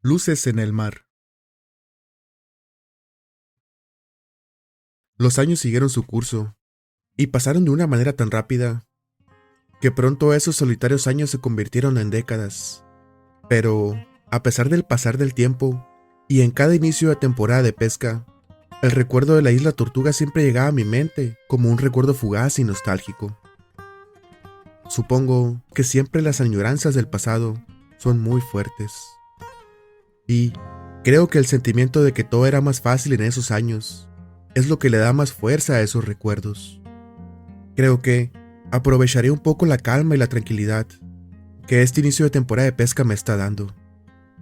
Luces en el mar. Los años siguieron su curso, y pasaron de una manera tan rápida, que pronto esos solitarios años se convirtieron en décadas. Pero, a pesar del pasar del tiempo, y en cada inicio de temporada de pesca, el recuerdo de la isla Tortuga siempre llegaba a mi mente como un recuerdo fugaz y nostálgico. Supongo que siempre las añoranzas del pasado son muy fuertes. Y creo que el sentimiento de que todo era más fácil en esos años es lo que le da más fuerza a esos recuerdos. Creo que aprovecharé un poco la calma y la tranquilidad que este inicio de temporada de pesca me está dando,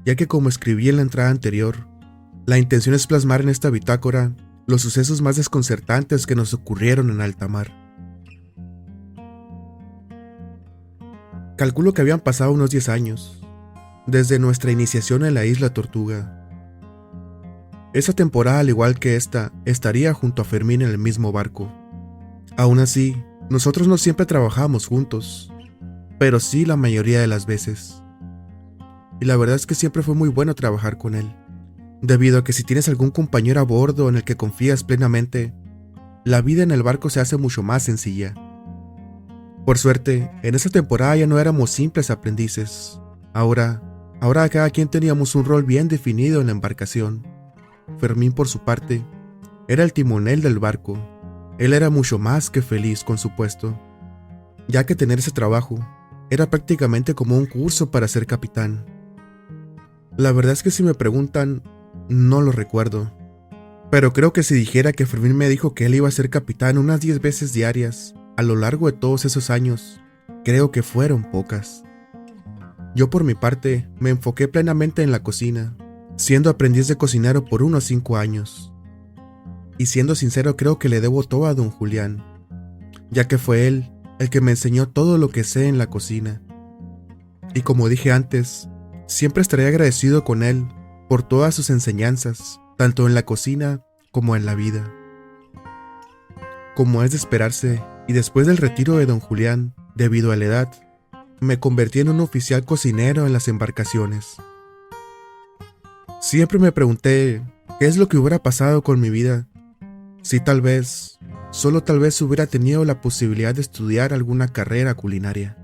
ya que como escribí en la entrada anterior, la intención es plasmar en esta bitácora los sucesos más desconcertantes que nos ocurrieron en alta mar. Calculo que habían pasado unos 10 años, desde nuestra iniciación en la isla Tortuga. Esa temporada, al igual que esta, estaría junto a Fermín en el mismo barco. Aún así, nosotros no siempre trabajamos juntos, pero sí la mayoría de las veces. Y la verdad es que siempre fue muy bueno trabajar con él, debido a que si tienes algún compañero a bordo en el que confías plenamente, la vida en el barco se hace mucho más sencilla. Por suerte, en esa temporada ya no éramos simples aprendices. Ahora cada quien teníamos un rol bien definido en la embarcación. Fermín, por su parte, era el timonel del barco. Él era mucho más que feliz con su puesto, ya que tener ese trabajo era prácticamente como un curso para ser capitán. La verdad es que si me preguntan, no lo recuerdo, pero creo que si dijera que Fermín me dijo que él iba a ser capitán unas 10 veces diarias a lo largo de todos esos años, creo que fueron pocas. Yo por mi parte me enfoqué plenamente en la cocina, siendo aprendiz de cocinero por unos 5 años. Y siendo sincero, creo que le debo todo a don Julián, ya que fue él el que me enseñó todo lo que sé en la cocina. Y como dije antes, siempre estaré agradecido con él por todas sus enseñanzas, tanto en la cocina como en la vida. Como es de esperarse, y después del retiro de don Julián, debido a la edad, me convertí en un oficial cocinero en las embarcaciones. Siempre me pregunté qué es lo que hubiera pasado con mi vida si tal vez, solo tal vez hubiera tenido la posibilidad de estudiar alguna carrera culinaria.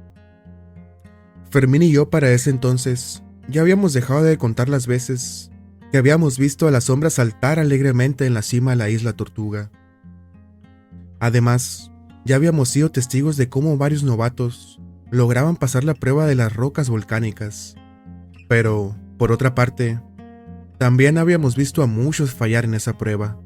Fermín y yo para ese entonces ya habíamos dejado de contar las veces que habíamos visto a la sombra saltar alegremente en la cima de la isla Tortuga. Además, ya habíamos sido testigos de cómo varios novatos lograban pasar la prueba de las rocas volcánicas. Pero, por otra parte, también habíamos visto a muchos fallar en esa prueba.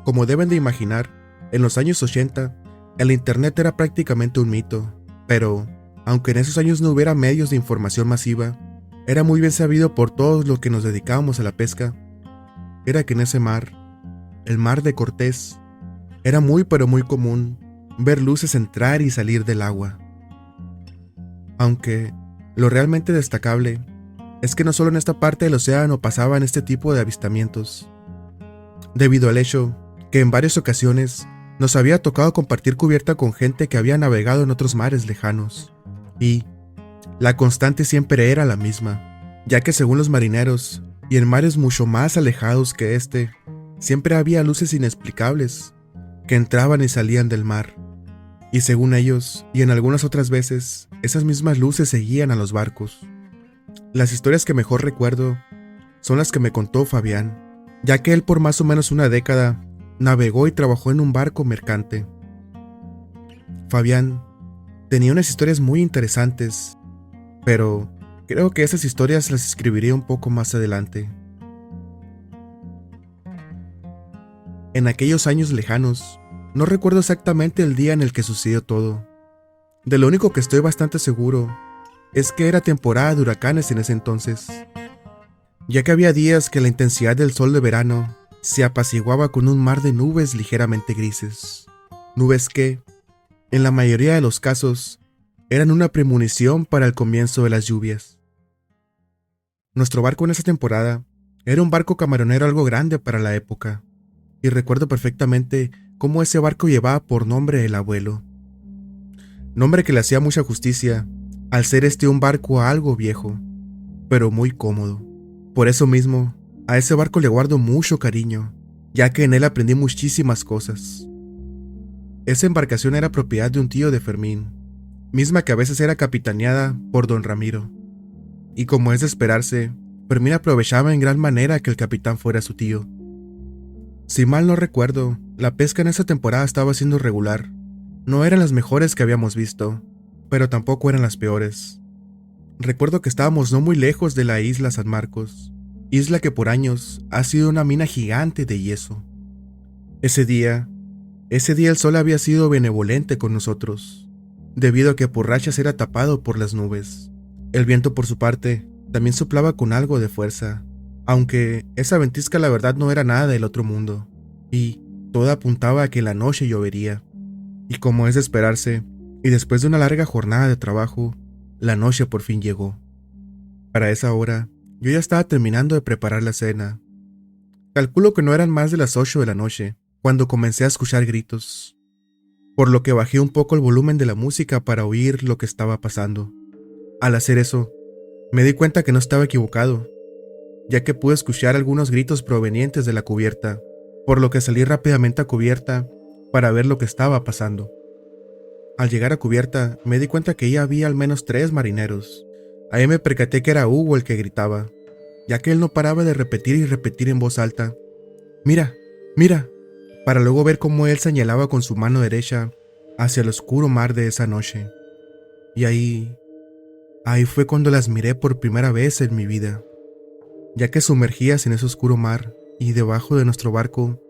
Como deben de imaginar, en los años 80, el internet era prácticamente un mito, pero, aunque en esos años no hubiera medios de información masiva, era muy bien sabido por todos los que nos dedicábamos a la pesca, era que en ese mar, el mar de Cortés, era muy pero muy común ver luces entrar y salir del agua. Aunque, lo realmente destacable es que no solo en esta parte del océano pasaban este tipo de avistamientos, debido al hecho que en varias ocasiones nos había tocado compartir cubierta con gente que había navegado en otros mares lejanos, y la constante siempre era la misma, ya que según los marineros, y en mares mucho más alejados que este, siempre había luces inexplicables que entraban y salían del mar, y según ellos, y en algunas otras veces, esas mismas luces seguían a los barcos. Las historias que mejor recuerdo son las que me contó Fabián, ya que él por más o menos una década navegó y trabajó en un barco mercante. Fabián tenía unas historias muy interesantes, pero creo que esas historias las escribiré un poco más adelante. En aquellos años lejanos, no recuerdo exactamente el día en el que sucedió todo. De lo único que estoy bastante seguro es que era temporada de huracanes en ese entonces, ya que había días que la intensidad del sol de verano se apaciguaba con un mar de nubes ligeramente grises. Nubes que, en la mayoría de los casos, eran una premonición para el comienzo de las lluvias. Nuestro barco en esa temporada era un barco camaronero algo grande para la época, y recuerdo perfectamente cómo ese barco llevaba por nombre El Abuelo. Nombre que le hacía mucha justicia, al ser este un barco algo viejo, pero muy cómodo. Por eso mismo, a ese barco le guardo mucho cariño, ya que en él aprendí muchísimas cosas. Esa embarcación era propiedad de un tío de Fermín, misma que a veces era capitaneada por don Ramiro. Y como es de esperarse, Fermín aprovechaba en gran manera que el capitán fuera su tío. Si mal no recuerdo, la pesca en esa temporada estaba siendo regular. No eran las mejores que habíamos visto, pero tampoco eran las peores. Recuerdo que estábamos no muy lejos de la isla San Marcos, isla que por años ha sido una mina gigante de yeso. Ese día el sol había sido benevolente con nosotros, debido a que por rachas era tapado por las nubes. El viento, por su parte, también soplaba con algo de fuerza, aunque esa ventisca la verdad no era nada del otro mundo, y todo apuntaba a que la noche llovería. Y como es de esperarse, y después de una larga jornada de trabajo, la noche por fin llegó. Para esa hora, yo ya estaba terminando de preparar la cena. Calculo que no eran más de las 8 de la noche, cuando comencé a escuchar gritos, por lo que bajé un poco el volumen de la música para oír lo que estaba pasando. Al hacer eso, me di cuenta que no estaba equivocado, ya que pude escuchar algunos gritos provenientes de la cubierta, por lo que salí rápidamente a cubierta para ver lo que estaba pasando. Al llegar a cubierta, me di cuenta que ya había al menos 3 marineros. Ahí me percaté que era Hugo el que gritaba, ya que él no paraba de repetir y repetir en voz alta: «Mira, mira», para luego ver cómo él señalaba con su mano derecha hacia el oscuro mar de esa noche. Y ahí fue cuando las miré por primera vez en mi vida, ya que sumergidas en ese oscuro mar y debajo de nuestro barco,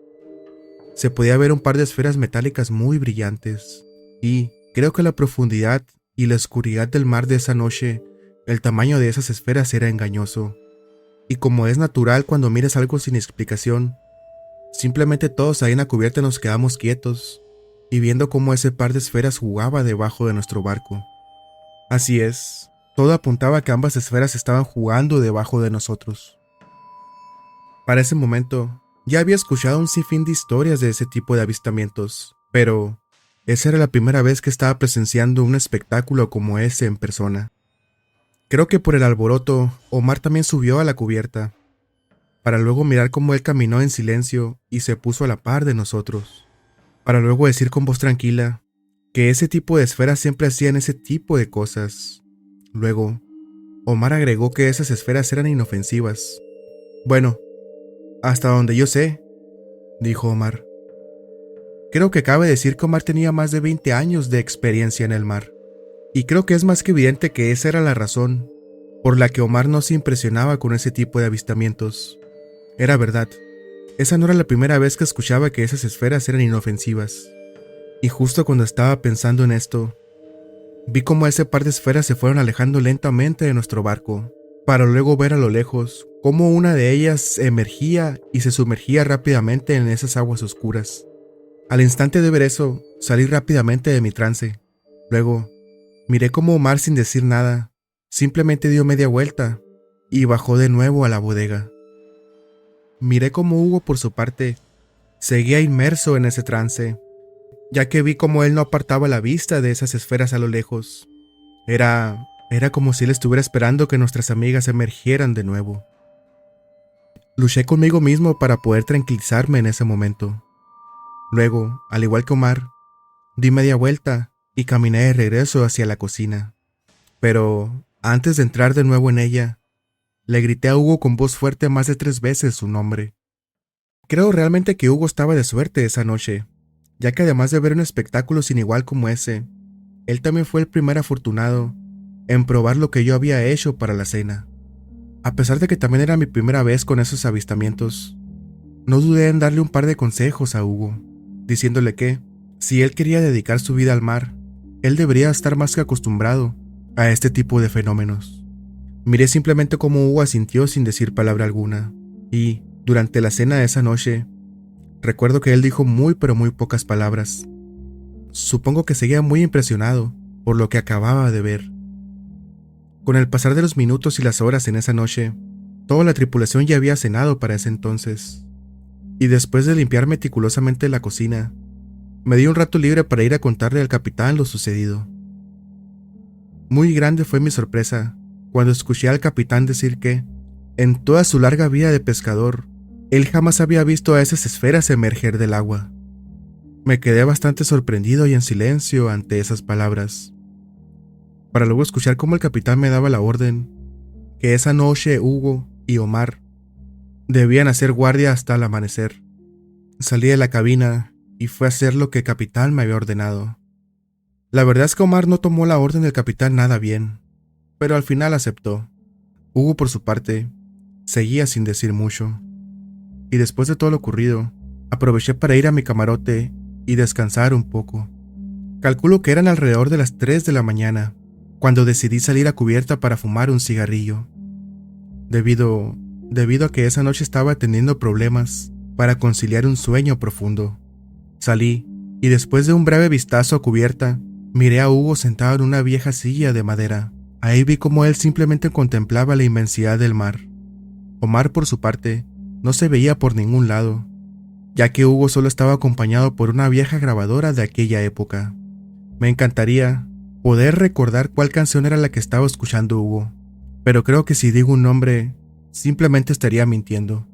se podía ver un par de esferas metálicas muy brillantes, y creo que la profundidad y la oscuridad del mar de esa noche, el tamaño de esas esferas era engañoso. Y como es natural cuando miras algo sin explicación, simplemente todos ahí en la cubierta nos quedamos quietos y viendo cómo ese par de esferas jugaba debajo de nuestro barco. Así es, todo apuntaba a que ambas esferas estaban jugando debajo de nosotros. Para ese momento, ya había escuchado un sinfín de historias de ese tipo de avistamientos, pero esa era la primera vez que estaba presenciando un espectáculo como ese en persona. Creo que por el alboroto, Omar también subió a la cubierta, para luego mirar cómo él caminó en silencio y se puso a la par de nosotros, para luego decir con voz tranquila que ese tipo de esferas siempre hacían ese tipo de cosas. Luego, Omar agregó que esas esferas eran inofensivas. «Bueno, hasta donde yo sé», dijo Omar. Creo que cabe decir que Omar tenía más de 20 años de experiencia en el mar, y creo que es más que evidente que esa era la razón por la que Omar no se impresionaba con ese tipo de avistamientos. Era verdad, esa no era la primera vez que escuchaba que esas esferas eran inofensivas. Y justo cuando estaba pensando en esto, vi cómo ese par de esferas se fueron alejando lentamente de nuestro barco, para luego ver a lo lejos cómo una de ellas emergía y se sumergía rápidamente en esas aguas oscuras. Al instante de ver eso, salí rápidamente de mi trance. Luego, miré cómo Omar, sin decir nada, simplemente dio media vuelta y bajó de nuevo a la bodega. Miré cómo Hugo, por su parte, seguía inmerso en ese trance, ya que vi cómo él no apartaba la vista de esas esferas a lo lejos. Era como si él estuviera esperando que nuestras amigas emergieran de nuevo. Luché conmigo mismo para poder tranquilizarme en ese momento. Luego, al igual que Omar, di media vuelta y caminé de regreso hacia la cocina. Pero, antes de entrar de nuevo en ella, le grité a Hugo con voz fuerte más de 3 veces su nombre. Creo realmente que Hugo estaba de suerte esa noche, ya que además de ver un espectáculo sin igual como ese, él también fue el primer afortunado en probar lo que yo había hecho para la cena. A pesar de que también era mi primera vez con esos avistamientos, no dudé en darle un par de consejos a Hugo, diciéndole que, si él quería dedicar su vida al mar, él debería estar más que acostumbrado a este tipo de fenómenos. Miré simplemente cómo Hugo asintió sin decir palabra alguna, y, durante la cena de esa noche, recuerdo que él dijo muy pero muy pocas palabras. Supongo que seguía muy impresionado por lo que acababa de ver. Con el pasar de los minutos y las horas en esa noche, toda la tripulación ya había cenado para ese entonces, y después de limpiar meticulosamente la cocina, me di un rato libre para ir a contarle al capitán lo sucedido. Muy grande fue mi sorpresa cuando escuché al capitán decir que, En toda su larga vida de pescador, él jamás había visto a esas esferas emerger del agua. Me quedé bastante sorprendido y en silencio ante esas palabras, para luego escuchar cómo el capitán me daba la orden que esa noche Hugo y Omar debían hacer guardia hasta el amanecer. Salí de la cabina y fue a hacer lo que el capitán me había ordenado. La verdad es que Omar no tomó la orden del capitán nada bien, pero al final aceptó. Hugo, por su parte, seguía sin decir mucho. Y después de todo lo ocurrido, aproveché para ir a mi camarote y descansar un poco. Calculo que eran alrededor de las 3 de la mañana, cuando decidí salir a cubierta para fumar un cigarrillo. Debido a que esa noche estaba teniendo problemas para conciliar un sueño profundo. Salí, y después de un breve vistazo a cubierta, miré a Hugo sentado en una vieja silla de madera. Ahí vi cómo él simplemente contemplaba la inmensidad del mar. Omar, por su parte, no se veía por ningún lado, ya que Hugo solo estaba acompañado por una vieja grabadora de aquella época. Me encantaría poder recordar cuál canción era la que estaba escuchando Hugo, pero creo que si digo un nombre, simplemente estaría mintiendo.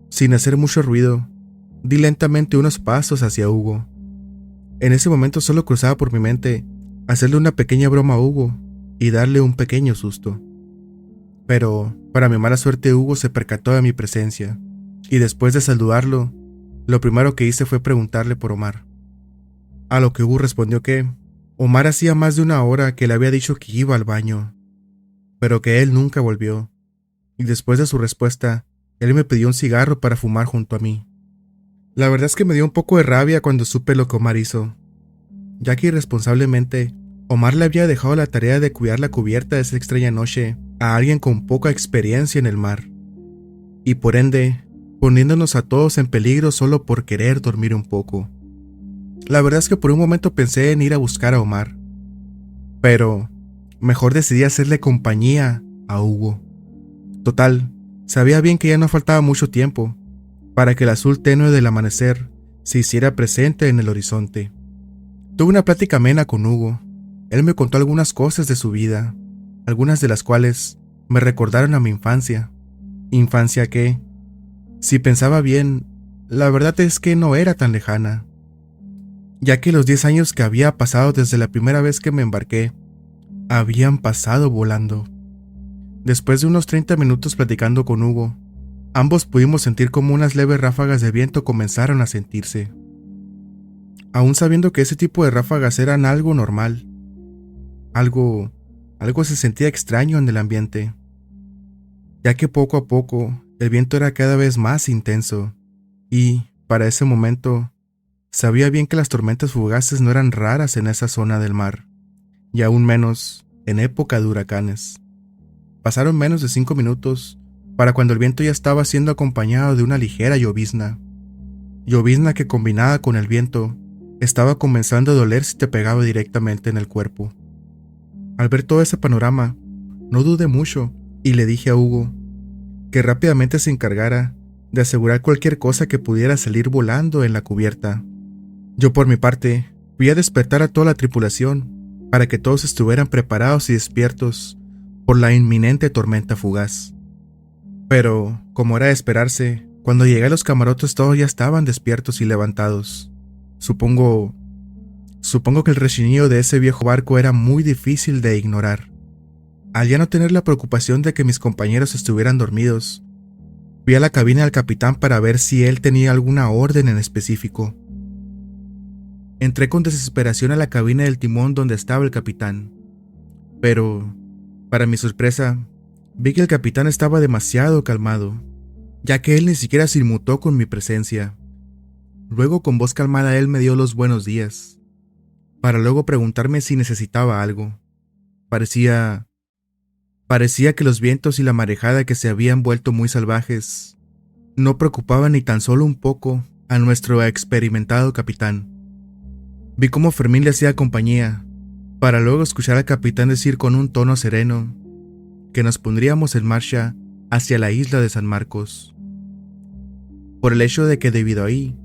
Sin hacer mucho ruido, di lentamente unos pasos hacia Hugo. En ese momento solo cruzaba por mi mente hacerle una pequeña broma a Hugo y darle un pequeño susto. Pero, para mi mala suerte, Hugo se percató de mi presencia, y después de saludarlo, lo primero que hice fue preguntarle por Omar. A lo que Hugo respondió que Omar hacía más de una hora que le había dicho que iba al baño, pero que él nunca volvió, y después de su respuesta, él me pidió un cigarro para fumar junto a mí. La verdad es que me dio un poco de rabia cuando supe lo que Omar hizo, ya que irresponsablemente Omar le había dejado la tarea de cuidar la cubierta de esa extraña noche a alguien con poca experiencia en el mar, y por ende, poniéndonos a todos en peligro solo por querer dormir un poco. La verdad es que por un momento pensé en ir a buscar a Omar, pero mejor decidí hacerle compañía a Hugo. Total, sabía bien que ya no faltaba mucho tiempo para que el azul tenue del amanecer se hiciera presente en el horizonte. Tuve una plática amena con Hugo. Él me contó algunas cosas de su vida, algunas de las cuales me recordaron a mi infancia. Infancia que, si pensaba bien, la verdad es que no era tan lejana, ya que los 10 años que había pasado desde la primera vez que me embarqué, habían pasado volando. Después de unos 30 minutos platicando con Hugo, ambos pudimos sentir como unas leves ráfagas de viento comenzaron a sentirse. Aún sabiendo que ese tipo de ráfagas eran algo normal, algo se sentía extraño en el ambiente, ya que poco a poco el viento era cada vez más intenso, y, para ese momento, sabía bien que las tormentas fugaces no eran raras en esa zona del mar, y aún menos en época de huracanes. Pasaron menos de 5 minutos para cuando el viento ya estaba siendo acompañado de una ligera llovizna que combinada con el viento estaba comenzando a doler si te pegaba directamente en el cuerpo. Al ver todo ese panorama, no dudé mucho y le dije a Hugo que rápidamente se encargara de asegurar cualquier cosa que pudiera salir volando en la cubierta. Yo, por mi parte, fui a despertar a toda la tripulación para que todos estuvieran preparados y despiertos por la inminente tormenta fugaz. Pero, como era de esperarse, cuando llegué a los camarotes todos ya estaban despiertos y levantados. Supongo que el rechinillo de ese viejo barco era muy difícil de ignorar. Al ya no tener la preocupación de que mis compañeros estuvieran dormidos, fui a la cabina del capitán para ver si él tenía alguna orden en específico. Entré con desesperación a la cabina del timón donde estaba el capitán, pero, para mi sorpresa, vi que el capitán estaba demasiado calmado, ya que él ni siquiera se inmutó con mi presencia. Luego, con voz calmada, él me dio los buenos días, para luego preguntarme si necesitaba algo. Parecía que los vientos y la marejada que se habían vuelto muy salvajes no preocupaban ni tan solo un poco a nuestro experimentado capitán. Vi cómo Fermín le hacía compañía, para luego escuchar al capitán decir con un tono sereno que nos pondríamos en marcha hacia la isla de San Marcos, por el hecho de que debido ahí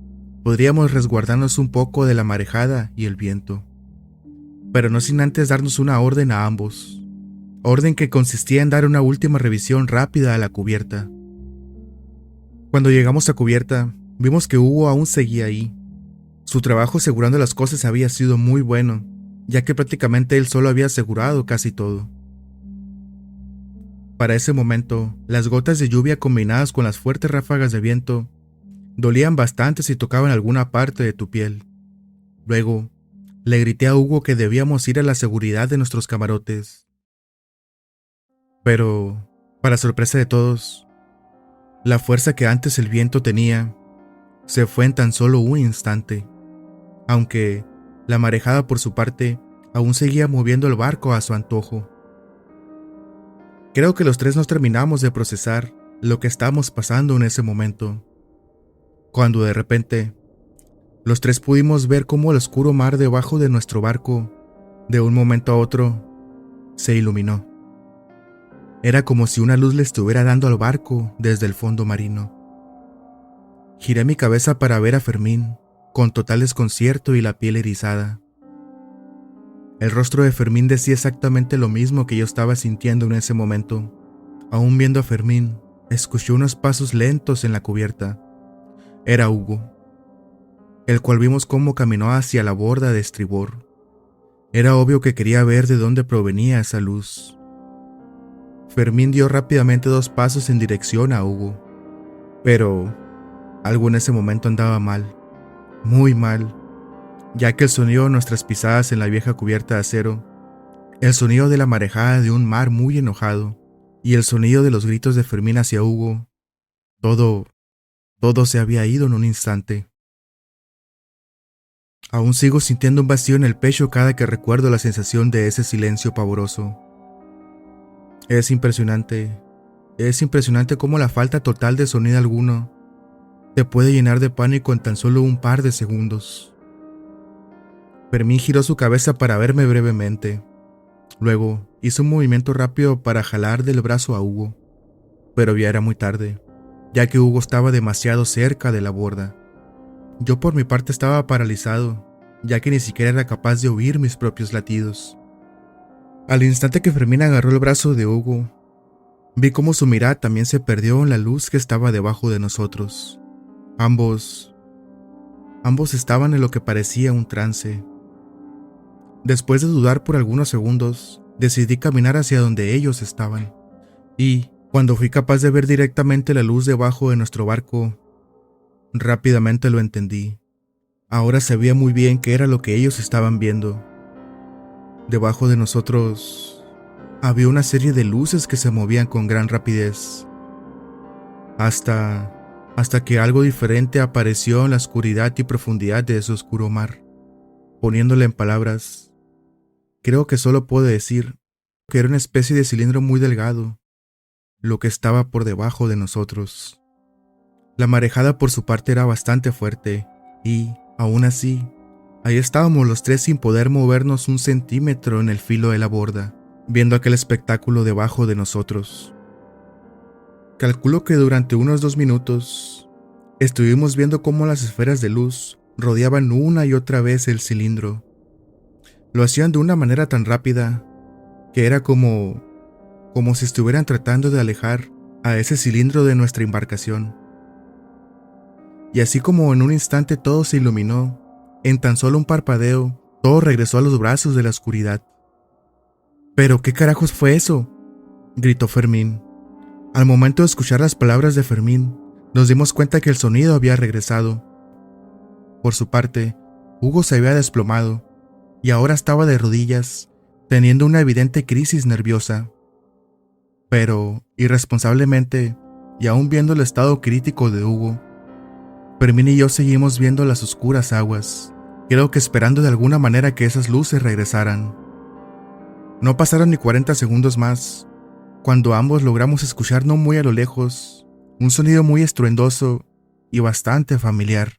podríamos resguardarnos un poco de la marejada y el viento, pero no sin antes darnos una orden a ambos. orden que consistía en dar una última revisión rápida a la cubierta. Cuando llegamos a cubierta, vimos que Hugo aún seguía ahí. Su trabajo asegurando las cosas había sido muy bueno, ya que prácticamente él solo había asegurado casi todo. Para ese momento, las gotas de lluvia combinadas con las fuertes ráfagas de viento dolían bastante si tocaban alguna parte de tu piel. Luego, le grité a Hugo que debíamos ir a la seguridad de nuestros camarotes. Pero, para sorpresa de todos, la fuerza que antes el viento tenía se fue en tan solo un instante, aunque la marejada por su parte aún seguía moviendo el barco a su antojo. Creo que los tres nos terminamos de procesar lo que estábamos pasando en ese momento, cuando de repente los tres pudimos ver cómo el oscuro mar debajo de nuestro barco, de un momento a otro, se iluminó. Era como si una luz le estuviera dando al barco desde el fondo marino. Giré mi cabeza para ver a Fermín, con total desconcierto y la piel erizada. El rostro de Fermín decía exactamente lo mismo que yo estaba sintiendo en ese momento. Aún viendo a Fermín, escuché unos pasos lentos en la cubierta. Era Hugo, el cual vimos cómo caminó hacia la borda de estribor. Era obvio que quería ver de dónde provenía esa luz. Fermín dio rápidamente 2 pasos en dirección a Hugo, pero algo en ese momento andaba mal, muy mal, ya que el sonido de nuestras pisadas en la vieja cubierta de acero, el sonido de la marejada de un mar muy enojado y el sonido de los gritos de Fermín hacia Hugo, todo se había ido en un instante. Aún sigo sintiendo un vacío en el pecho cada que recuerdo la sensación de ese silencio pavoroso. Es impresionante cómo la falta total de sonido alguno te puede llenar de pánico en tan solo un par de segundos. Fermín giró su cabeza para verme brevemente. Luego hizo un movimiento rápido para jalar del brazo a Hugo, pero ya era muy tarde, ya que Hugo estaba demasiado cerca de la borda. Yo por mi parte estaba paralizado, ya que ni siquiera era capaz de oír mis propios latidos. Al instante que Fermín agarró el brazo de Hugo, vi cómo su mirada también se perdió en la luz que estaba debajo de nosotros. Ambos estaban en lo que parecía un trance. Después de dudar por algunos segundos, decidí caminar hacia donde ellos estaban. Y, cuando fui capaz de ver directamente la luz debajo de nuestro barco, rápidamente lo entendí. Ahora sabía muy bien qué era lo que ellos estaban viendo. Debajo de nosotros había una serie de luces que se movían con gran rapidez, hasta que algo diferente apareció en la oscuridad y profundidad de ese oscuro mar. Poniéndole en palabras, creo que solo puedo decir que era una especie de cilindro muy delgado, lo que estaba por debajo de nosotros. La marejada por su parte era bastante fuerte y, aún así, ahí estábamos los tres sin poder movernos un centímetro en el filo de la borda, viendo aquel espectáculo debajo de nosotros. Calculo que durante unos 2 minutos estuvimos viendo cómo las esferas de luz rodeaban una y otra vez el cilindro. Lo hacían de una manera tan rápida que era como si estuvieran tratando de alejar a ese cilindro de nuestra embarcación. Y así como en un instante todo se iluminó, en tan solo un parpadeo, todo regresó a los brazos de la oscuridad. ¿Pero qué carajos fue eso?, gritó Fermín. Al momento de escuchar las palabras de Fermín, nos dimos cuenta que el sonido había regresado. Por su parte, Hugo se había desplomado y ahora estaba de rodillas, teniendo una evidente crisis nerviosa. Pero, irresponsablemente, y aún viendo el estado crítico de Hugo, Fermín y yo seguimos viendo las oscuras aguas, creo que esperando de alguna manera que esas luces regresaran. No pasaron ni 40 segundos más, cuando ambos logramos escuchar no muy a lo lejos, un sonido muy estruendoso y bastante familiar.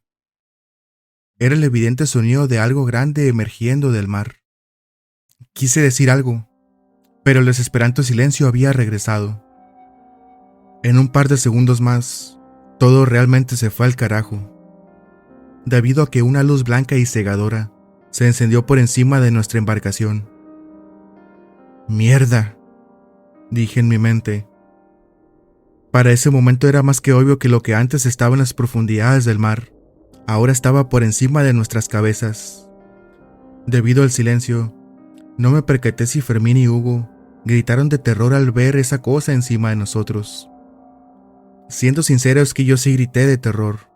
Era el evidente sonido de algo grande emergiendo del mar. Quise decir algo, pero el desesperante silencio había regresado. En un par de segundos más, todo realmente se fue al carajo, debido a que una luz blanca y cegadora se encendió por encima de nuestra embarcación. ¡Mierda!, dije en mi mente. Para ese momento era más que obvio que lo que antes estaba en las profundidades del mar, ahora estaba por encima de nuestras cabezas. Debido al silencio, no me percaté si Fermín y Hugo gritaron de terror al ver esa cosa encima de nosotros. Siendo sincero es que yo sí grité de terror.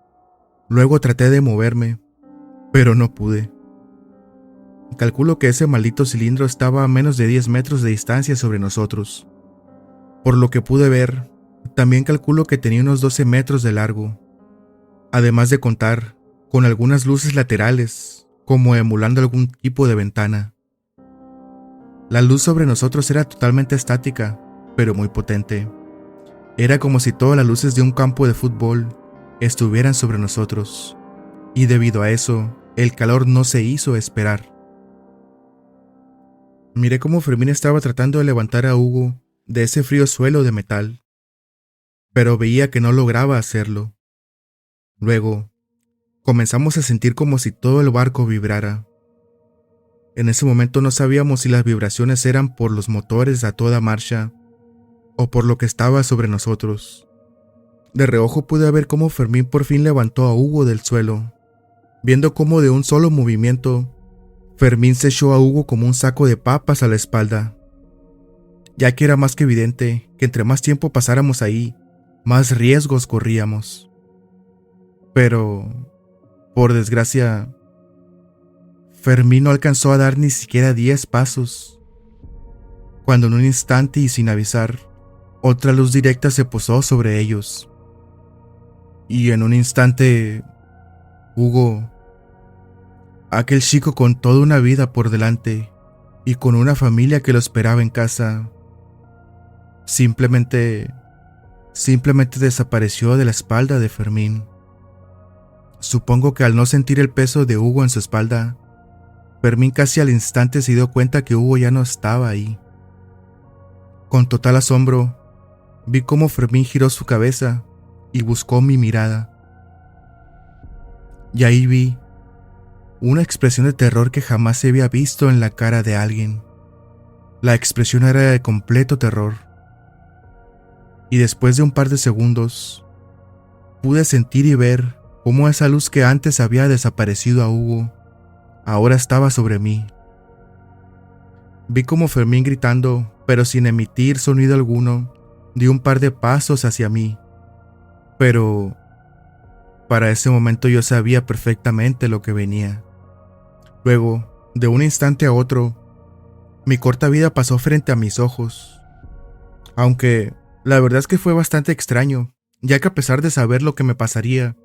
Luego traté de moverme, pero no pude. Calculo que ese maldito cilindro estaba a menos de 10 metros de distancia sobre nosotros. Por lo que pude ver, también calculo que tenía unos 12 metros de largo, además de contar con algunas luces laterales, como emulando algún tipo de ventana. La luz sobre nosotros era totalmente estática, pero muy potente. Era como si todas las luces de un campo de fútbol estuvieran sobre nosotros, y debido a eso, el calor no se hizo esperar. Miré cómo Fermín estaba tratando de levantar a Hugo de ese frío suelo de metal, pero veía que no lograba hacerlo. Luego, comenzamos a sentir como si todo el barco vibrara. En ese momento no sabíamos si las vibraciones eran por los motores a toda marcha o por lo que estaba sobre nosotros. De reojo pude ver cómo Fermín por fin levantó a Hugo del suelo, viendo cómo de un solo movimiento, Fermín se echó a Hugo como un saco de papas a la espalda, ya que era más que evidente que entre más tiempo pasáramos ahí, más riesgos corríamos. Pero, por desgracia, Fermín no alcanzó a dar ni siquiera 10 pasos, cuando en un instante y sin avisar, otra luz directa se posó sobre ellos. Y en un instante, Hugo, aquel chico con toda una vida por delante y con una familia que lo esperaba en casa, simplemente desapareció de la espalda de Fermín. Supongo que al no sentir el peso de Hugo en su espalda, Fermín casi al instante se dio cuenta que Hugo ya no estaba ahí. Con total asombro, vi cómo Fermín giró su cabeza y buscó mi mirada. Y ahí vi una expresión de terror que jamás se había visto en la cara de alguien. La expresión era de completo terror. Y después de un par de segundos, pude sentir y ver cómo esa luz que antes había desaparecido a Hugo, ahora estaba sobre mí. Vi como Fermín gritando, pero sin emitir sonido alguno, dio un par de pasos hacia mí. Pero para ese momento yo sabía perfectamente lo que venía. Luego, de un instante a otro, mi corta vida pasó frente a mis ojos. Aunque la verdad es que fue bastante extraño, ya que a pesar de saber lo que me pasaría,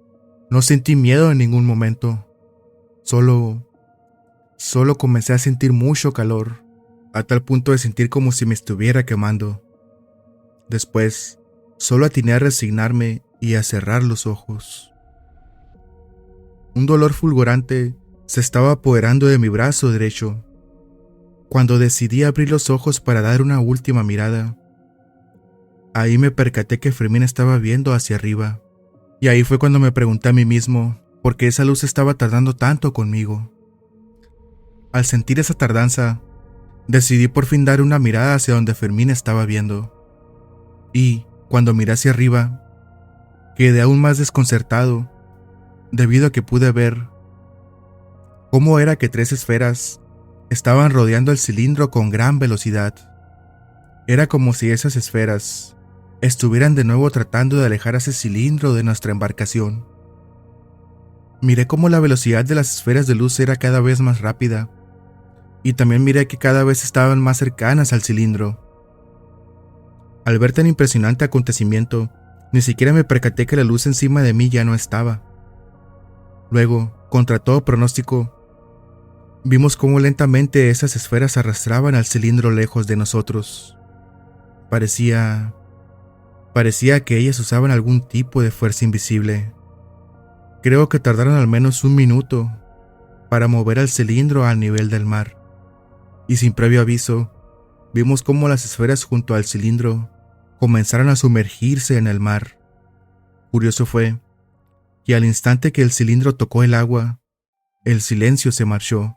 no sentí miedo en ningún momento. Solo comencé a sentir mucho calor, a tal punto de sentir como si me estuviera quemando. Después, solo atiné a resignarme y a cerrar los ojos. Un dolor fulgurante se estaba apoderando de mi brazo derecho. Cuando decidí abrir los ojos para dar una última mirada, ahí me percaté que Fermín estaba viendo hacia arriba. Y ahí fue cuando me pregunté a mí mismo por qué esa luz estaba tardando tanto conmigo. Al sentir esa tardanza, decidí por fin dar una mirada hacia donde Fermín estaba viendo. Y, cuando miré hacia arriba, quedé aún más desconcertado, debido a que pude ver cómo era que 3 esferas estaban rodeando el cilindro con gran velocidad. Era como si esas esferas estuvieran de nuevo tratando de alejar a ese cilindro de nuestra embarcación. Miré cómo la velocidad de las esferas de luz era cada vez más rápida, y también miré que cada vez estaban más cercanas al cilindro. Al ver tan impresionante acontecimiento, ni siquiera me percaté que la luz encima de mí ya no estaba. Luego, contra todo pronóstico, vimos cómo lentamente esas esferas arrastraban al cilindro lejos de nosotros. Parecía que ellas usaban algún tipo de fuerza invisible. Creo que tardaron al menos 1 minuto para mover al cilindro al nivel del mar. Y sin previo aviso, vimos cómo las esferas junto al cilindro comenzaron a sumergirse en el mar. Curioso fue que al instante que el cilindro tocó el agua, el silencio se marchó.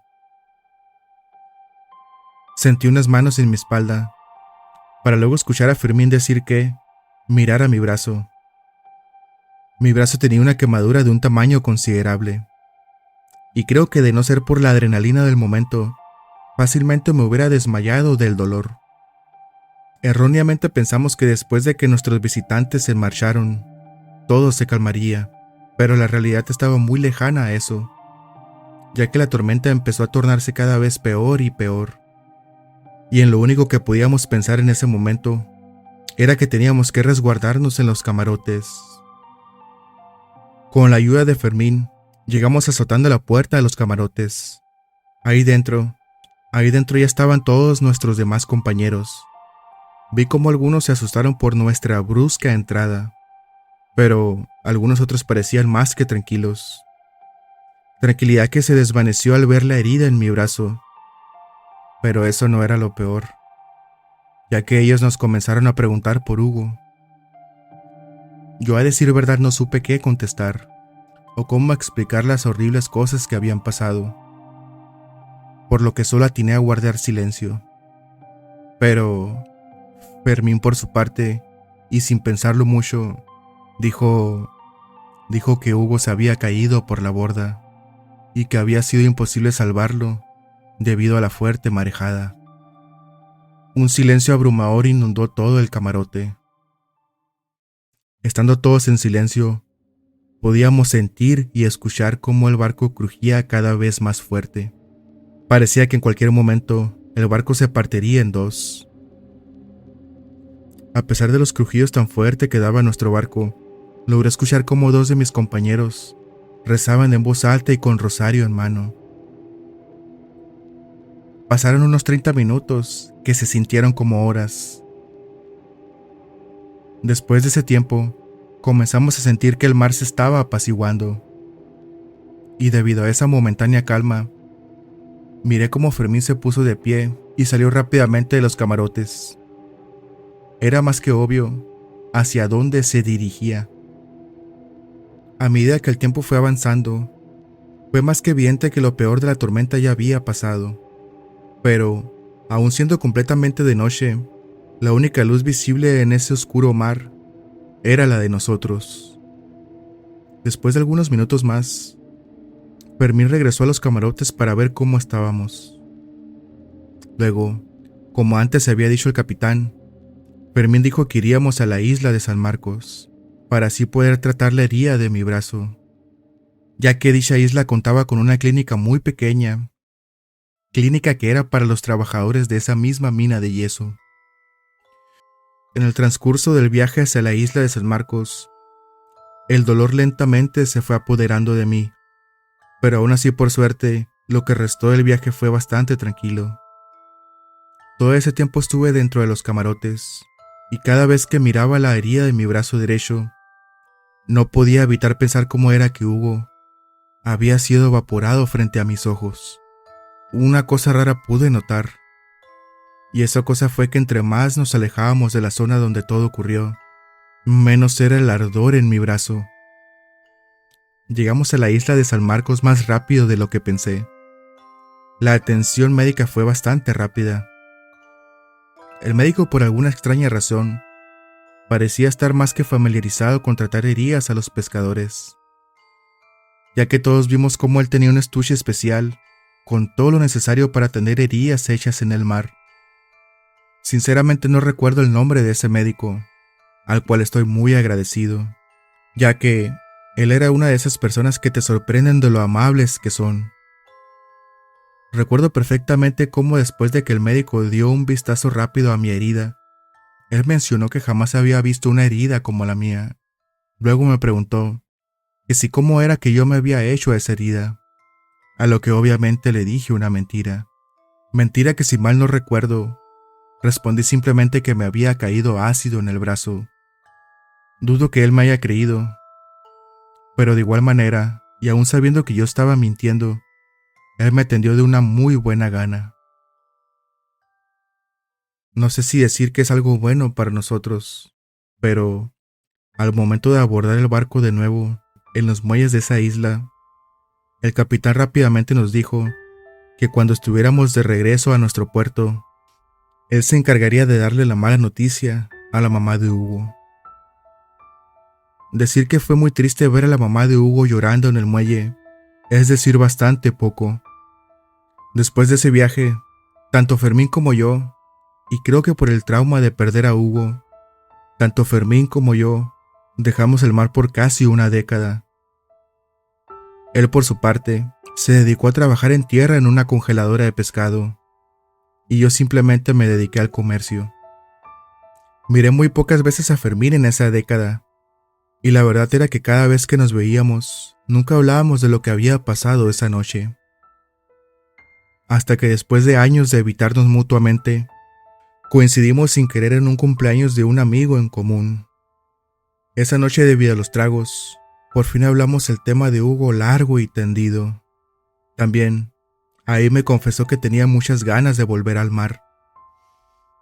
Sentí unas manos en mi espalda, para luego escuchar a Fermín decir que mirara mi brazo. Mi brazo tenía una quemadura de un tamaño considerable, y creo que de no ser por la adrenalina del momento, fácilmente me hubiera desmayado del dolor. Erróneamente pensamos que después de que nuestros visitantes se marcharon, todo se calmaría, pero la realidad estaba muy lejana a eso, ya que la tormenta empezó a tornarse cada vez peor y peor. Y en lo único que podíamos pensar en ese momento era que teníamos que resguardarnos en los camarotes. Con la ayuda de Fermín, llegamos azotando la puerta de los camarotes. Ahí dentro ya estaban todos nuestros demás compañeros. Vi cómo algunos se asustaron por nuestra brusca entrada, pero algunos otros parecían más que tranquilos. Tranquilidad que se desvaneció al ver la herida en mi brazo. Pero eso no era lo peor, ya que ellos nos comenzaron a preguntar por Hugo. Yo, a decir verdad, no supe qué contestar, o cómo explicar las horribles cosas que habían pasado, por lo que solo atiné a guardar silencio. Pero Fermín, por su parte, y sin pensarlo mucho, dijo que Hugo se había caído por la borda, y que había sido imposible salvarlo debido a la fuerte marejada. Un silencio abrumador inundó todo el camarote. Estando todos en silencio, podíamos sentir y escuchar cómo el barco crujía cada vez más fuerte. Parecía que en cualquier momento el barco se partiría en dos. A pesar de los crujidos tan fuertes que daba nuestro barco, logré escuchar cómo dos de mis compañeros rezaban en voz alta y con rosario en mano. Pasaron unos 30 minutos que se sintieron como horas. Después de ese tiempo, comenzamos a sentir que el mar se estaba apaciguando. Y debido a esa momentánea calma, miré cómo Fermín se puso de pie y salió rápidamente de los camarotes. Era más que obvio hacia dónde se dirigía. A medida que el tiempo fue avanzando, fue más que evidente que lo peor de la tormenta ya había pasado. Pero, aun siendo completamente de noche, la única luz visible en ese oscuro mar era la de nosotros. Después de algunos minutos más, Fermín regresó a los camarotes para ver cómo estábamos. Luego, como antes había dicho el capitán, Fermín dijo que iríamos a la isla de San Marcos, para así poder tratar la herida de mi brazo, ya que dicha isla contaba con una clínica muy pequeña, clínica que era para los trabajadores de esa misma mina de yeso. En el transcurso del viaje hacia la isla de San Marcos, el dolor lentamente se fue apoderando de mí, pero aún así, por suerte, lo que restó del viaje fue bastante tranquilo. Todo ese tiempo estuve dentro de los camarotes, y cada vez que miraba la herida de mi brazo derecho, no podía evitar pensar cómo era que Hugo había sido evaporado frente a mis ojos. Una cosa rara pude notar, y esa cosa fue que entre más nos alejábamos de la zona donde todo ocurrió, menos era el ardor en mi brazo. Llegamos a la isla de San Marcos más rápido de lo que pensé. La atención médica fue bastante rápida. El médico, por alguna extraña razón, parecía estar más que familiarizado con tratar heridas a los pescadores, ya que todos vimos cómo él tenía un estuche especial con todo lo necesario para tener heridas hechas en el mar. Sinceramente no recuerdo el nombre de ese médico, al cual estoy muy agradecido, ya que él era una de esas personas que te sorprenden de lo amables que son. Recuerdo perfectamente cómo después de que el médico dio un vistazo rápido a mi herida, él mencionó que jamás había visto una herida como la mía. Luego me preguntó que si cómo era que yo me había hecho esa herida, a lo que obviamente le dije una mentira. Mentira que, si mal no recuerdo, respondí simplemente que me había caído ácido en el brazo. Dudo que él me haya creído, pero de igual manera, y aún sabiendo que yo estaba mintiendo, él me atendió de una muy buena gana. No sé si decir que es algo bueno para nosotros, pero al momento de abordar el barco de nuevo en los muelles de esa isla, el capitán rápidamente nos dijo que cuando estuviéramos de regreso a nuestro puerto, él se encargaría de darle la mala noticia a la mamá de Hugo. Decir que fue muy triste ver a la mamá de Hugo llorando en el muelle es decir bastante poco. Después de ese viaje, tanto Fermín como yo, y creo que por el trauma de perder a Hugo, tanto Fermín como yo dejamos el mar por casi una década. Él, por su parte, se dedicó a trabajar en tierra en una congeladora de pescado, y yo simplemente me dediqué al comercio. Miré muy pocas veces a Fermín en esa década, y la verdad era que cada vez que nos veíamos, nunca hablábamos de lo que había pasado esa noche. Hasta que después de años de evitarnos mutuamente, coincidimos sin querer en un cumpleaños de un amigo en común. Esa noche, debido a los tragos, por fin hablamos el tema de Hugo largo y tendido. También, ahí me confesó que tenía muchas ganas de volver al mar.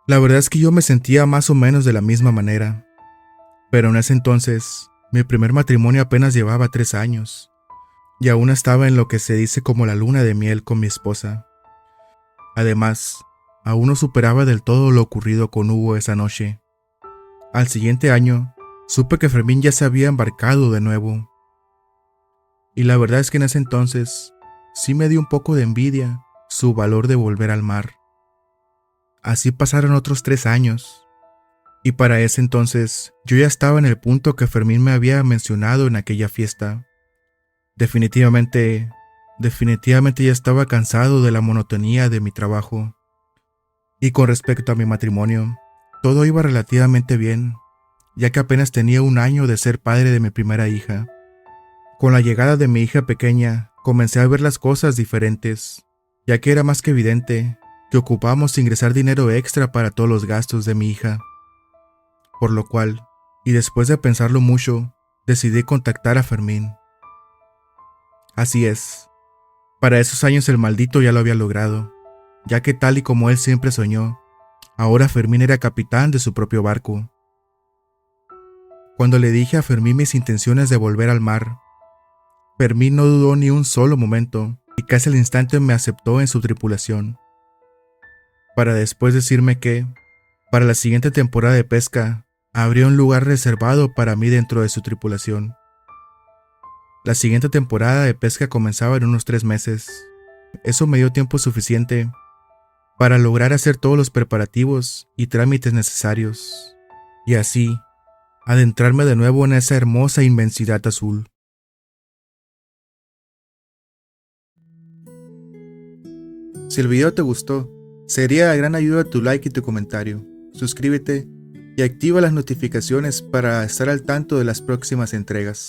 La verdad es que yo me sentía más o menos de la misma manera, pero en ese entonces, mi primer matrimonio apenas llevaba 3 años, y aún estaba en lo que se dice como la luna de miel con mi esposa. Además, aún no superaba del todo lo ocurrido con Hugo esa noche. Al siguiente año, supe que Fermín ya se había embarcado de nuevo. Y la verdad es que en ese entonces, sí me dio un poco de envidia su valor de volver al mar. Así pasaron otros 3 años, y para ese entonces yo ya estaba en el punto que Fermín me había mencionado en aquella fiesta. Definitivamente ya estaba cansado de la monotonía de mi trabajo. Y con respecto a mi matrimonio, todo iba relativamente bien, ya que apenas tenía 1 año de ser padre de mi primera hija. Con la llegada de mi hija pequeña, comencé a ver las cosas diferentes, ya que era más que evidente que ocupábamos ingresar dinero extra para todos los gastos de mi hija. Por lo cual, y después de pensarlo mucho, decidí contactar a Fermín. Así es, para esos años el maldito ya lo había logrado, ya que tal y como él siempre soñó, ahora Fermín era capitán de su propio barco. Cuando le dije a Fermín mis intenciones de volver al mar, Fermín no dudó ni un solo momento y casi al instante me aceptó en su tripulación, para después decirme que, para la siguiente temporada de pesca, habría un lugar reservado para mí dentro de su tripulación. La siguiente temporada de pesca comenzaba en unos 3 meses. Eso me dio tiempo suficiente para lograr hacer todos los preparativos y trámites necesarios, y así adentrarme de nuevo en esa hermosa inmensidad azul. Si el video te gustó, sería de gran ayuda tu like y tu comentario. Suscríbete y activa las notificaciones para estar al tanto de las próximas entregas.